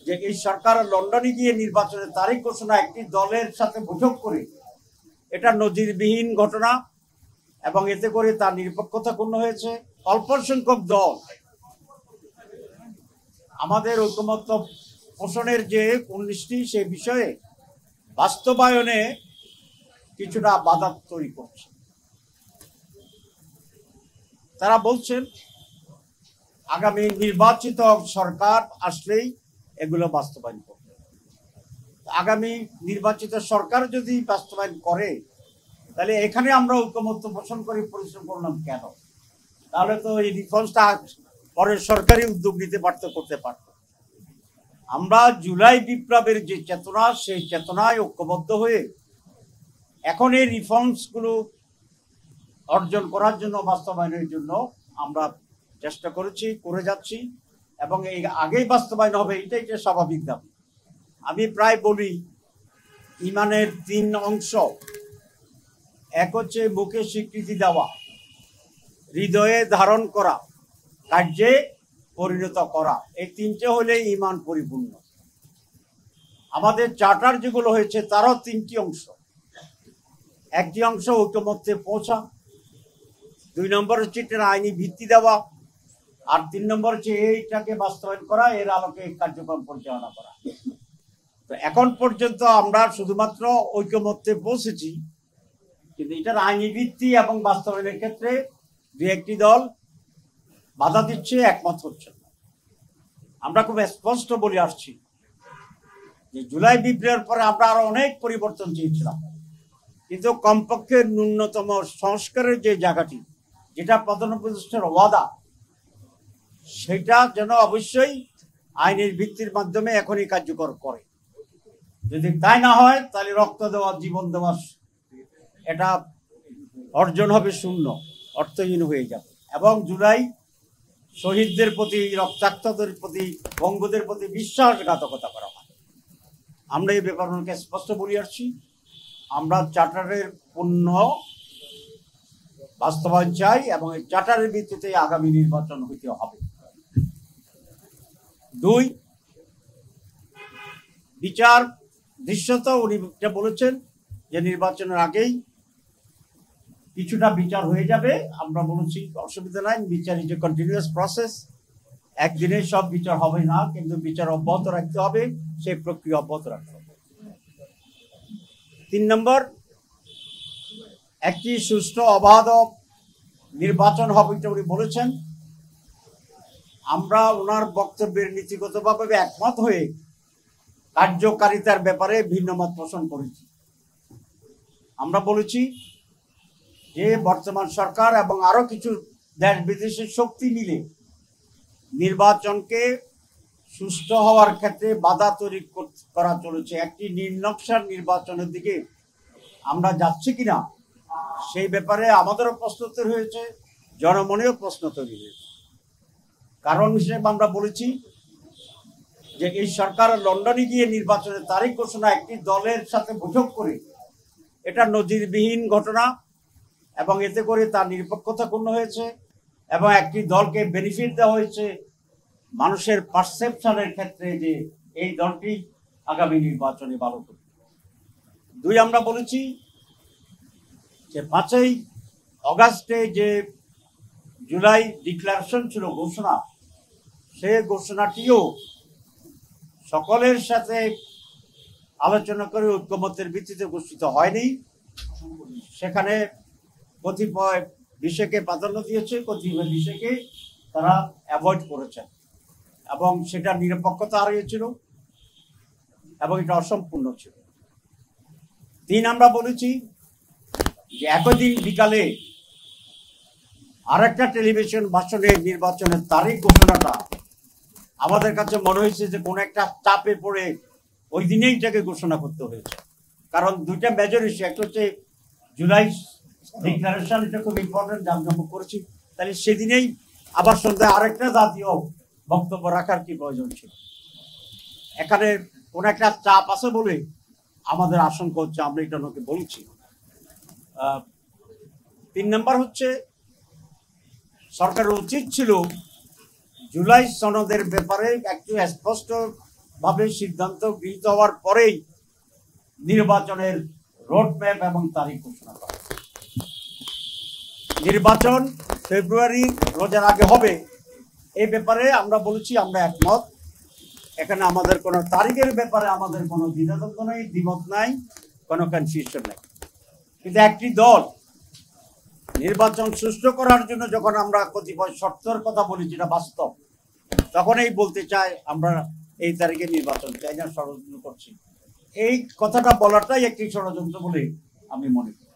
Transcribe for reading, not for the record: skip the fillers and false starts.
যে এই সরকার লন্ডনে গিয়ে নির্বাচনের তারিখ ঘোষণা একটি দলের সাথে বৈঠক করে এটা নজিরবিহীন ঘটনা এবং এতে করে তার নিরপেক্ষতা ক্ষুণ্ণ হয়েছে। অল্প সংখ্যক দল আমাদের ঐকমত্য পোষণের যে 19টি সেই বিষয়ে বাস্তবায়নে কিছুটা বাধা তৈরি করছে। তারা বলছেন আগামী নির্বাচিত সরকার আসলেই এগুলো বাস্তবায়ন করবে। আগামী নির্বাচিত সরকার যদি বাস্তবায়ন করে তাহলে এখানে আমরা ঐকমত্য পোষণ করে পরিশ্রম করলাম কেন? তাহলে তো এই রিফর্মসটা পরের সরকারি উদ্যোগ নিতে করতে পারত। আমরা জুলাই বিপ্লবের যে চেতনা সেই চেতনায় ঐক্যবদ্ধ হয়ে এখন এই রিফর্মসগুলো অর্জন করার জন্য বাস্তবায়নের জন্য আমরা চেষ্টা করেছি, করে যাচ্ছি এবং এই আগেই বাস্তবায়ন হবে এটাই যে স্বাভাবিক দাবি। আমি প্রায় বলি ইমানের 3 অংশ, এক হচ্ছে মুখে স্বীকৃতি দেওয়া, হৃদয়ে ধারণ করা, কার্যে পরিণত করা। এই 3টে হলে ইমান পরিপূর্ণ। আমাদের চার্টার যেগুলো হয়েছে তারও 3টি অংশ। একটি অংশ ঐকমত্যে পৌঁছা, 2 নম্বর হচ্ছে এটার আইনি ভিত্তি দেওয়া, আর 3 নম্বর হচ্ছে এইটাকে বাস্তবায়ন করা, এর আলোকে কার্যক্রম পরিচালনা করা। তো এখন পর্যন্ত আমরা শুধুমাত্র ঐকমত্যে পৌঁছেছি, কিন্তু এটার আইনি ভিত্তি এবং বাস্তবায়নের ক্ষেত্রে 2-1টি দল বাধা দিচ্ছে, একমত হচ্ছে না। আমরা খুব স্পষ্ট বলে আসছি যে জুলাই বিপ্লবের পরে আমরা আরো অনেক পরিবর্তন চেয়েছিলাম, কিন্তু কমপক্ষে ন্যূনতম সংস্কারের যে জায়গাটি, যেটা প্রধান উপদেষ্টার ওয়াদা, সেটা যেন অবশ্যই আইনের ভিত্তির মাধ্যমে এখনই কার্যকর করে। যদি তাই না হয় তাহলে রক্ত দেওয়া, জীবন দেওয়া এটা অর্জন হবে শূন্য, অর্থহীন হয়ে যাবে। এবং জুলাই শহীদদের প্রতি, রক্তাক্তদের প্রতি, বঙ্গদের প্রতি বিশ্বাসঘাতকতা করা হয়। আমরা এই ব্যাপারগুলোকে স্পষ্ট বলে আসছি। আমরা চার্টারের পূর্ণ বাস্তবায়ন চাই এবং এই চার্টারের ভিত্তিতে আগামী নির্বাচন হইতে হবে। 2, বিচার দৃশ্যত উনি বলেছেন যে নির্বাচনের আগেই কিছুটা বিচার হয়ে যাবে। আমরা বলেছি অসুবিধা নাই, বিচার ইজ এ কন্টিনিউয়াস প্রসেস। একদিনে সব বিচার হবে না, কিন্তু বিচার অব্যাহত রাখতে হবে, সেই প্রক্রিয়া অব্যাহত রাখতে হবে। 3 নম্বর, একটি সুষ্ঠু অবাধ নির্বাচন হবে এটা উনি বলেছেন। আমরা ওনার বক্তব্যের নীতিগতভাবে একমত হয়ে কার্যকারিতার ব্যাপারে ভিন্ন মত পোষণ করেছি। আমরা বলেছি যে বর্তমান সরকার এবং আরো কিছু দেশ বিদেশের শক্তি মিলে নির্বাচনকে সুষ্ঠু হওয়ার ক্ষেত্রে বাধা তৈরি করা চলেছে। একটি নির্নকশার নির্বাচনের দিকে আমরা যাচ্ছি কিনা সেই ব্যাপারে আমাদেরও প্রশ্ন তৈরি হয়েছে, জনমনেও প্রশ্ন তৈরি হয়েছে। কারণ হিসেবে আমরা বলেছি যে এই সরকার লন্ডনে গিয়ে নির্বাচনের তারিখ ঘোষণা একটি দলের সাথে বৈঠক করে এটা নজিরবিহীন ঘটনা এবং এতে করে তার নিরপেক্ষতা ক্ষুণ্ণ হয়েছে এবং একটি দলকে বেনিফিট দেওয়া হয়েছে মানুষের পারসেপশনের ক্ষেত্রে যে এই দলটি আগামী নির্বাচনে ভালো করবে। 2, আমরা বলেছি যে 5ই অগাস্টে যে জুলাই ডিক্লারেশন ছিল, ঘোষণা, সে ঘোষণাটিও সকলের সাথে আলোচনা করে ঐক্যমত্যের ভিত্তিতে ঘোষিত হয়নি। সেখানে কতিপয় বিষয়কে প্রাধান্য দিয়েছে, কতিপয় বিষয়কে তারা অ্যাভয়েড করেছেন এবং সেটা নিরপেক্ষতা হারিয়েছিল এবং এটা অসম্পূর্ণ ছিল। 3, আমরা বলেছি যে একই দিন বিকালে আরেকটা টেলিভিশন ভাষণে নির্বাচনের তারিখ ঘোষণাটা আমাদের কাছে মনে হয়েছে যে কোনো একটা চাপে পড়ে ওই দিনেই এটাকে ঘোষণা করতে হয়েছে। কারণ 2টা মেজর ইস্যু, একটা হচ্ছে জুলাই ডিক্লারেশন, এটা খুব ইম্পর্টেন্ট, আমি যখন করেছি তাহলে সেদিনেই আবার সন্ধ্যায় আরেকটা জাতীয় বক্তব্য রাখার কি প্রয়োজন ছিল। এখানে কোন একটা চাপ আছে বলে আমাদের আশঙ্কা হচ্ছে, আমরা এটা ওনাকে বলছি। 3 নম্বর হচ্ছে সরকারের উচিত ছিল জুলাই সনদের ব্যাপারে একটু স্পষ্ট ভাবে সিদ্ধান্ত গৃহীত হওয়ার পরেই নির্বাচনের রোডম্যাপ এবং তারিখ ঘোষণা করা। নির্বাচন ফেব্রুয়ারি রোজার আগে হবে, এই ব্যাপারে আমরা বলেছি আমরা একমত। এখানে আমাদের কোনো তারিখের ব্যাপারে আমাদের কোনো দ্বিধাদ্বন্দ্ব নেই, দ্বিমত নাই, কোনো কনফিউশন নেই। কিন্তু একটি দল নির্বাচন সুষ্ঠু করার জন্য যখন আমরা কতিপয় শর্তের কথা বলি, যেটা বাস্তব, তখন এই বলতে চাই আমরা এই তারিখে নির্বাচন চাই না, ষড়যন্ত্র করছি। এই কথাটা বলাটাই একটি ষড়যন্ত্র বলে আমি মনে করি।